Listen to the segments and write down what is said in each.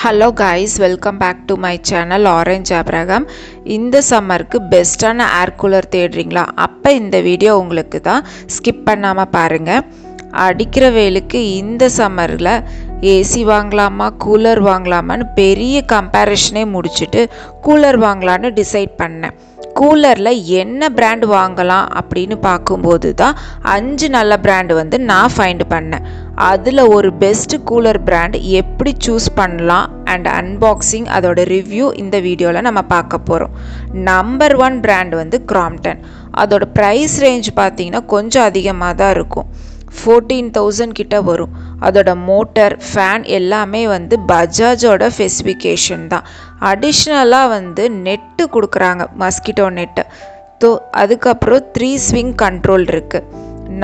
Hello guys, welcome back to my channel Orange Abraham. இந்த சம்மருக்கு பெஸ்டான ஏர் கூலர் தேடுறீங்களா? அப்ப இந்த வீடியோ உங்களுக்கு தான், ஸ்கிப் பண்ணாம பாருங்க. அடிக்கிற வெயிலுக்கு இந்த சம்மர்ல ஏசி வாங்கலாமா கூலர் வாங்கலாமான்னு பெரிய கம்பேரிஷனே முடிச்சிட்டு கூலர் வாங்கலான்னு டிசைட் பண்ணேன். கூலரில் என்ன பிராண்ட் வாங்கலாம் அப்படின்னு பார்க்கும்போது தான் 5 நல்ல பிராண்டு நான் ஃபைண்ட் பண்ணேன். அதில் ஒரு பெஸ்ட் கூலர் பிராண்ட் எப்படி சூஸ் பண்ணலாம் அண்ட் அன்பாக்சிங் அதோட ரிவ்யூ இந்த வீடியோவில் நம்ம பார்க்க போகிறோம். Number 1 brand Crompton. அதோட ப்ரைஸ் ரேஞ்ச் பார்த்திங்கன்னா கொஞ்சம் அதிகமாக தான் இருக்கும், 14,000 கிட்ட வரும். அதோட மோட்டர் ஃபேன் எல்லாமே பஜாஜோட ஸ்பெசிஃபிகேஷன் தான். அடிஷ்னலாக நெட்டு கொடுக்குறாங்க, மஸ்கிட்டோ நெட்டு. அதுக்கப்புறம் 3 ஸ்விங் கண்ட்ரோல் இருக்குது.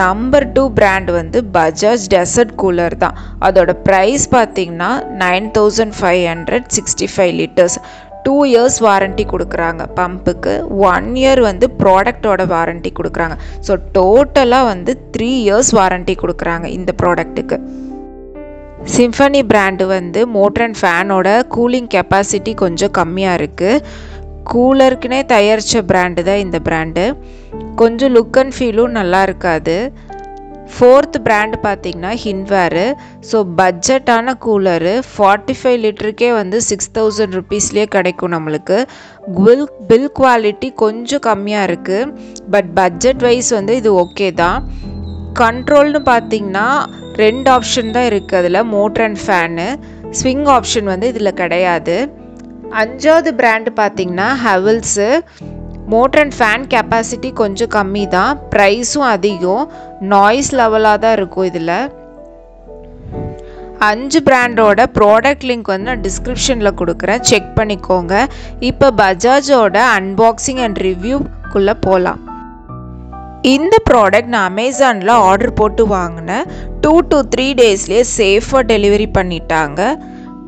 Number 2 brand Bajaj desert cooler தான். அதோட ப்ரைஸ் பார்த்திங்கன்னா 9,565 லிட்டர்ஸ். 2 இயர்ஸ் வாரண்ட்டி கொடுக்குறாங்க பம்புக்கு, 1 இயர் ப்ராடக்டோட வாரண்ட்டி கொடுக்குறாங்க. ஸோ டோட்டலாக 3 இயர்ஸ் வாரண்ட்டி கொடுக்குறாங்க இந்த ப்ராடக்ட்டுக்கு. சிம்பனி பிராண்டு மோட்டர் அண்ட் ஃபேனோட கூலிங் கெப்பாசிட்டி கொஞ்சம் கம்மியாக இருக்குது. கூலருக்குனே தயாரித்த பிராண்டு தான் இந்த பிராண்டு. கொஞ்சம் லுக் அண்ட் ஃபீலும் நல்லா இருக்காது. 4th பிராண்டு பார்த்திங்கன்னா ஹின்வேரு. ஸோ பட்ஜெட்டான கூலரு 45 லிட்டருக்கே 6,000 ருபீஸ்லேயே கிடைக்கும் நம்மளுக்கு. பில் குவாலிட்டி கொஞ்சம் கம்மியாக இருக்குது, பட் பட்ஜெட் வைஸ் இது ஓகே தான். கண்ட்ரோல்னு பார்த்திங்கன்னா 2 ஆப்ஷன் தான் இருக்குது அதில், motor and fan. Swing option இதில் கிடையாது. 5வது பிராண்டு பார்த்திங்கன்னா ஹெவல்ஸு. மோட்டர் அண்ட் ஃபேன் கெப்பாசிட்டி கொஞ்சம் கம்மி தான், ப்ரைஸும் அதிகம், நாய்ஸ் லெவலாக தான் இருக்கும் இதில். 5 பிராண்டோட ப்ராடக்ட் லிங்க் நான் டிஸ்கிரிப்ஷனில் கொடுக்குறேன், செக் பண்ணிக்கோங்க. இப்போ பஜாஜோட அன்பாக்சிங் அண்ட் ரிவ்யூக்குள்ளே போகலாம். இந்த ப்ராடக்ட் நான் அமேசானில் ஆர்டர் போட்டு வாங்கினேன். 2 to 3 டேஸ்லேயே சேஃபாக டெலிவரி பண்ணிட்டாங்க.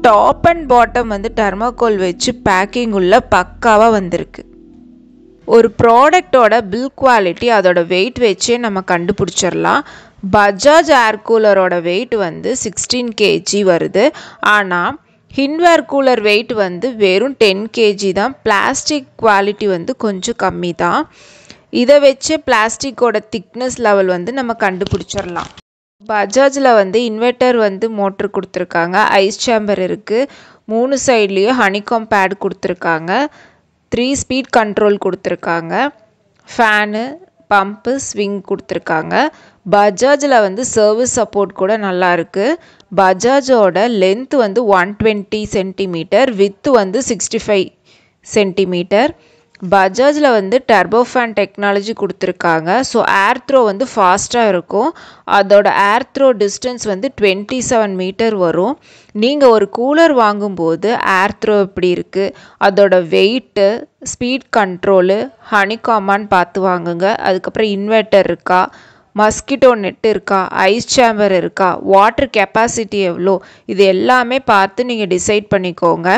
டாப் அண்ட் பாட்டம் டெர்மாக்கோல் வச்சு பேக்கிங் உள்ள பக்காவாக வந்திருக்கு. ஒரு ப்ராடக்டோட பில் குவாலிட்டி அதோட வெயிட் வச்சே நம்ம கண்டுபிடிச்சிடலாம். பஜாஜ் ஏர் கூலரோட வெயிட் 16 kg வருது. ஆனால் ஹின்வேர் கூலர் வெயிட் வெறும் 10 kg தான். பிளாஸ்டிக் குவாலிட்டி கொஞ்சம் கம்மி தான். இதை வச்சு பிளாஸ்டிக்கோட திக்னஸ் லெவல் நம்ம கண்டுபிடிச்சிடலாம். பஜாஜில் இன்வெர்ட்டர் மோட்ரு கொடுத்துருக்காங்க, ஐஸ் சேம்பர் இருக்குது, 3 சைட்லேயும் ஹனிகாம் பேட் கொடுத்துருக்காங்க, 3 ஸ்பீட் கண்ட்ரோல் கொடுத்துருக்காங்க, ஃபேனு பம்பு ஸ்விங் கொடுத்துருக்காங்க. பஜாஜில் சர்வீஸ் சப்போர்ட் கூட நல்லா இருக்குது. பஜாஜோட length 120 centimetre, with 65 centimetre. பஜாஜில் turbo fan technology கொடுத்துருக்காங்க. ஸோ ஏர் த்ரோ ஃபாஸ்ட்டாக இருக்கும். அதோட ஏர் த்ரோ டிஸ்டன்ஸ் 27 மீட்டர் வரும். நீங்கள் ஒரு கூலர் வாங்கும்போது ஏர் த்ரோ எப்படி இருக்குது, அதோட வெயிட்டு, ஸ்பீட் கண்ட்ரோலு, ஹனிகாமான்னு பார்த்து வாங்குங்க. அதுக்கப்புறம் இன்வெர்ட்டர் இருக்கா, மஸ்கிட்டோ நெட் இருக்கா, ஐஸ் சேம்பர் இருக்கா, வாட்டர் கெப்பாசிட்டி எவ்வளோ, இது எல்லாமே பார்த்து நீங்கள் டிசைட் பண்ணிக்கோங்க.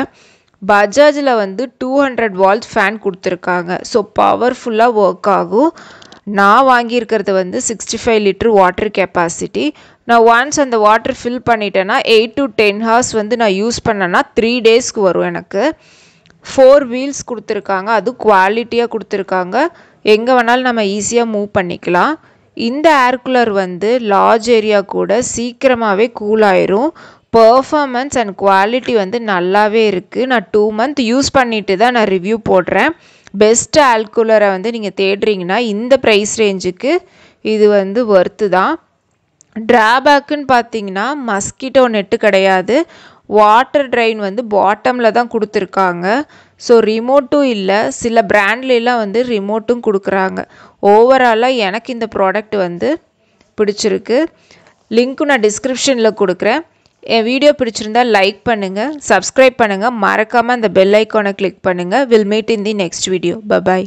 பஜாஜில் 200 வால்ட் ஃபேன் கொடுத்துருக்காங்க. ஸோ பவர்ஃபுல்லாக ஒர்க் ஆகும். நான் வாங்கியிருக்கிறது 65 லிட்டர் வாட்டர் கெப்பாசிட்டி. நான் ஒன்ஸ் அந்த வாட்டர் ஃபில் பண்ணிட்டேன்னா 8 to 10 ஹவர்ஸ் நான் யூஸ் பண்ணேன்னா 3 டேஸ்க்கு வரும் எனக்கு. 4 வீல்ஸ் கொடுத்துருக்காங்க, அது குவாலிட்டியாக கொடுத்துருக்காங்க. எங்கே வேணாலும் நம்ம ஈஸியாக மூவ் பண்ணிக்கலாம். இந்த ஏர் கூலர் லார்ஜ் ஏரியா கூட சீக்கிரமாகவே கூல் ஆயிரும். பர்ஃபார்மன்ஸ் அண்ட் குவாலிட்டி நல்லாவே இருக்குது. நான் 2 மந்த் யூஸ் பண்ணிட்டு தான் நான் ரிவ்யூ போடுறேன். பெஸ்ட் ஏர் கூலரை நீங்கள் தேடுறீங்கன்னா இந்த ப்ரைஸ் ரேஞ்சுக்கு இது ஒர்த்து தான். ட்ராபேக்குன்னு பார்த்தீங்கன்னா மஸ்கிட்டோ நெட்டு கிடையாது, வாட்டர் ட்ரைன் பாட்டமில் தான் கொடுத்துருக்காங்க. ஸோ ரிமோட்டும் இல்லை, சில பிராண்ட்லாம் ரிமோட்டும் கொடுக்குறாங்க. ஓவராலாக எனக்கு இந்த ப்ராடக்ட் பிடிச்சிருக்கு. லிங்க்கும் நான் டிஸ்கிரிப்ஷனில் கொடுக்குறேன். என் வீடியோ பிடிச்சிருந்தா லைக் பண்ணுங்கள், சப்ஸ்கிரைப் பண்ணுங்கள், மறக்காமல் அந்த பெல் ஐக்கானை கிளிக் பண்ணுங்கள். Will meet in the next video. By.